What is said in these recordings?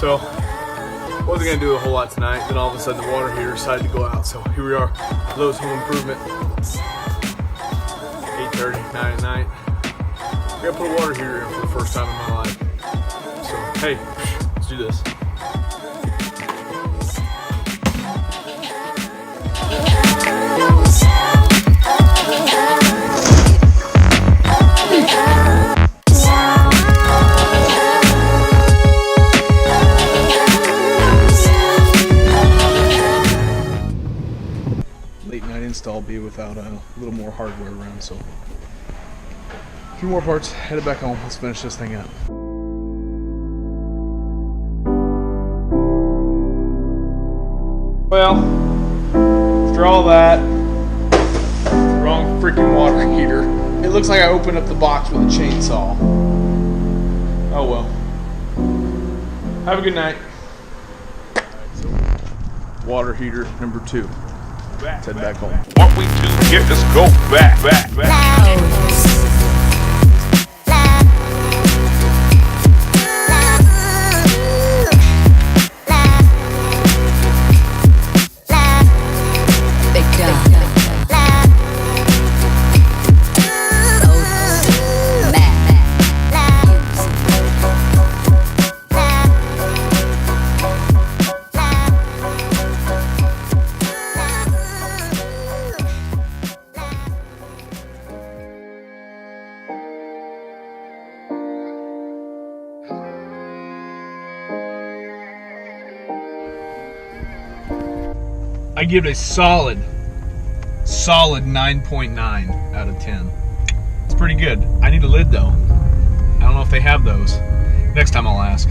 So, wasn't gonna do a whole lot tonight, then all of a sudden the water heater decided to go out. So here we are, Lowe's Home Improvement, 8:30, 9 at night. I gotta put a water heater in for the first time in my life. So, hey, let's do this. Late night install be without a little more hardware around, so a few more parts, headed back home. Let's finish this thing up. Well, after all that, wrong freaking water heater. It looks like I opened up the box with a chainsaw. Oh well. Have a good night. Water heater number 2. Let's head back home. What we do here is go back. I give it a solid 9.9 out of 10. It's pretty good. I need a lid though. I don't know if they have those. Next time I'll ask.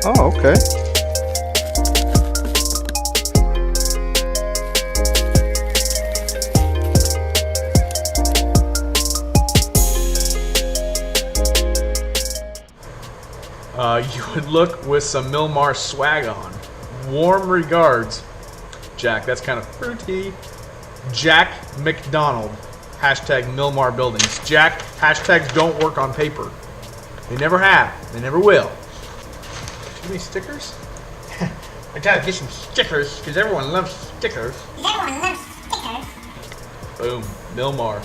Oh, okay. You would look with some Milmar swag on. Warm regards, Jack. That's kind of fruity. Jack McDonald. Hashtag Milmar Buildings. Jack, hashtags don't work on paper. They never have. They never will. Too many stickers? I gotta get some stickers because everyone loves stickers. Boom. Milmar.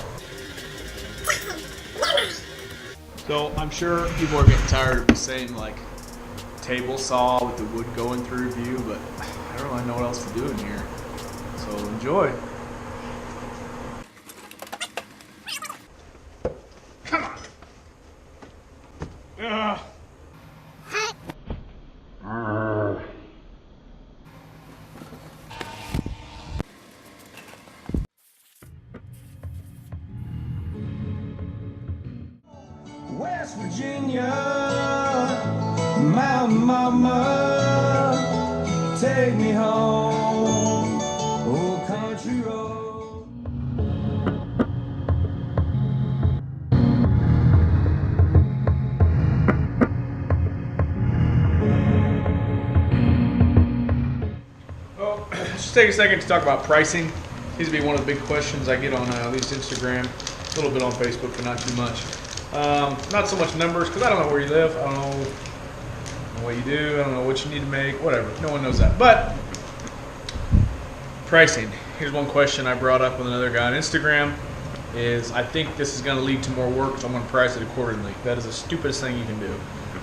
So I'm sure people are getting tired of the same like table saw with the wood going through view, but I don't really know what else to do in here. So enjoy. Come on. Ugh. West Virginia, my mama, take me home, old country road. Well, just take a second to talk about pricing. Seems to be one of the big questions I get on at least Instagram, a little bit on Facebook, but not too much. Not so much numbers, because I don't know where you live. I don't know what you do. I don't know what you need to make. Whatever. No one knows that. But pricing. Here's one question I brought up with another guy on Instagram. Is I think this is going to lead to more work, so I'm going to price it accordingly. That is the stupidest thing you can do.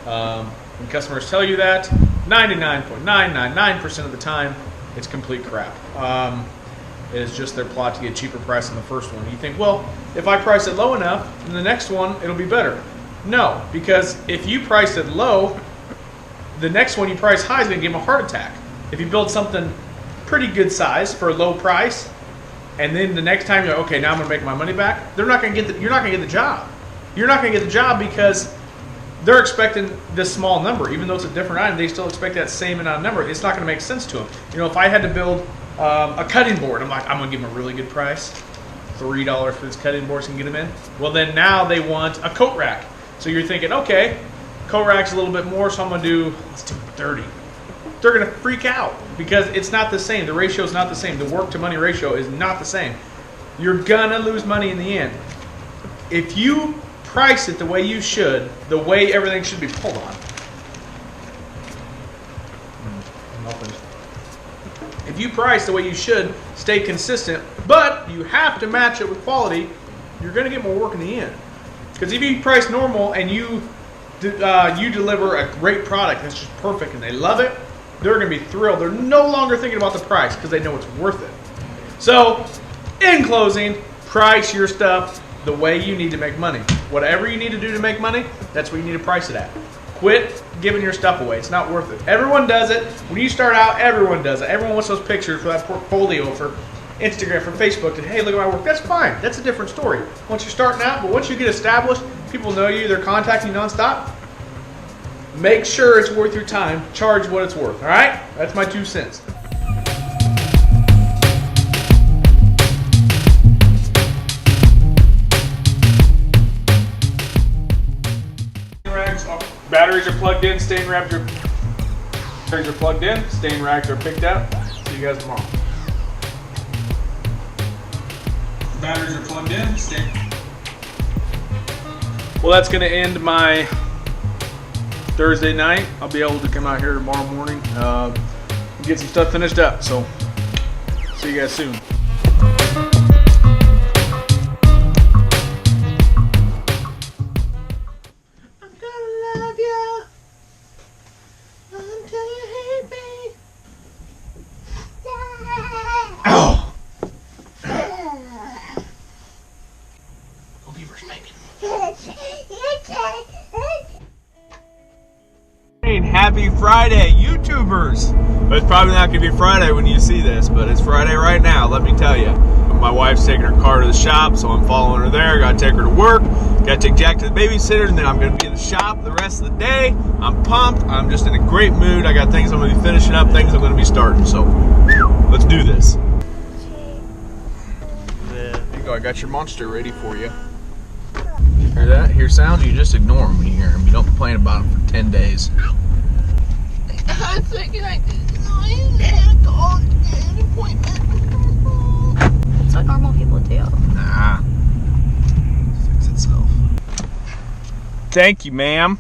When customers tell you that, 99.999% of the time, it's complete crap. It is just their plot to get a cheaper price on the first one. You think, well, if I price it low enough, then the next one, it'll be better. No, because if you price it low, the next one you price high is going to give them a heart attack. If you build something pretty good size for a low price, and then the next time you're like, okay, now I'm going to make my money back, you're not going to get the job. You're not going to get the job because they're expecting this small number, even though it's a different item. They still expect that same amount of number. It's not going to make sense to them. If I had to build a cutting board, I'm going to give them a really good price, $3 for this cutting board, so I can get them in. Well, then now they want a coat rack. So you're thinking, okay, coat rack's a little bit more, so let's do 30. They're going to freak out because it's not the same. The ratio is not the same. The work to money ratio is not the same. You're going to lose money in the end. If you price it the way you should, the way everything should be pulled on. If you price the way you should, stay consistent, but you have to match it with quality, you're going to get more work in the end. Because if you price normal and you deliver a great product that's just perfect and they love it, they're going to be thrilled. They're no longer thinking about the price because they know it's worth it. So, in closing, price your stuff the way you need to make money. Whatever you need to do to make money, that's what you need to price it at. Quit giving your stuff away. It's not worth it. Everyone does it. When you start out, everyone does it. Everyone wants those pictures for that portfolio for Instagram, for Facebook, and hey, look at my work. That's fine. That's a different story. Once you're starting out, but once you get established, people know you, they're contacting you nonstop. Make sure it's worth your time. Charge what it's worth. All right? That's my 2 cents. Batteries are plugged in. Stain racks are plugged in. Stain racks are picked out. See you guys tomorrow. Batteries are plugged in. Well, that's going to end my Thursday night. I'll be able to come out here tomorrow morning and get some stuff finished up. So, see you guys soon. I'm gonna love you until you hate me. Oh! Go Beavers, baby. Happy Friday, YouTubers! But it's probably not going to be Friday when you see this, but it's Friday right now, let me tell you. My wife's taking her car to the shop, so I'm following her there. Got to take her to work, got to take Jack to the babysitter, and then I'm going to be in the shop the rest of the day. I'm pumped. I'm just in a great mood. I got things I'm going to be finishing up, things I'm going to be starting, so let's do this. There you go, I got your monster ready for you. Hear that? Hear sounds? You just ignore them when you hear them. You don't complain about them for 10 days. I was thinking I didn't go get an appointment. That's what normal people do. Nah. Fix itself. Thank you, ma'am.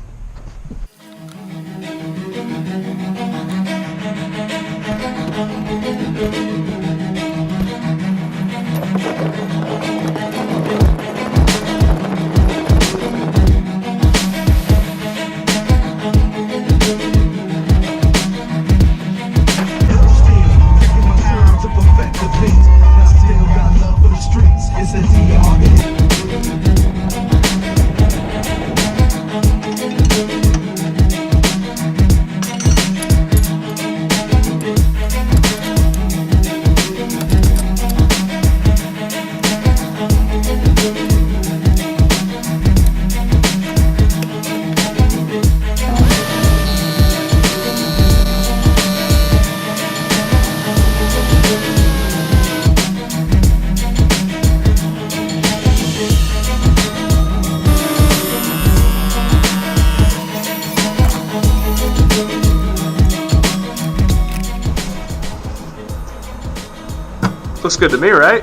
Looks good to me, right?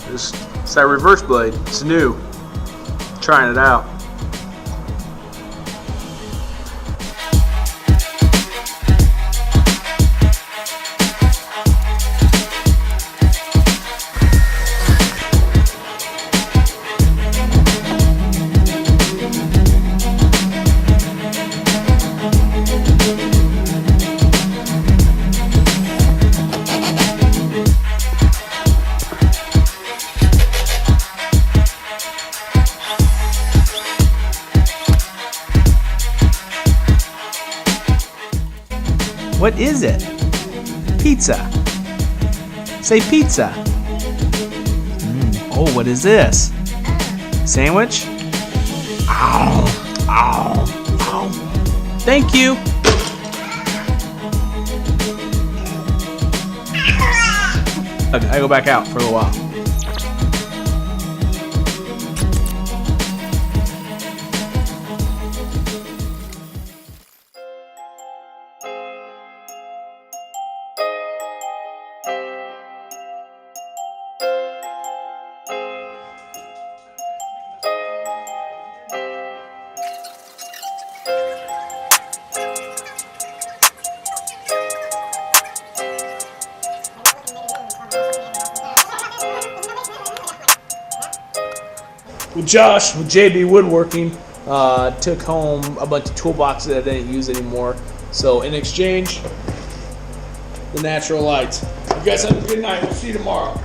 It's that reverse blade. It's new. Trying it out. What is it? Pizza. Say pizza. Oh, what is this? Sandwich? Ow. Ow. Ow. Thank you. I go back out for a little while. With Josh, with JB Woodworking, took home a bunch of toolboxes that I didn't use anymore. So in exchange, the natural lights. You guys have a good night. We'll see you tomorrow.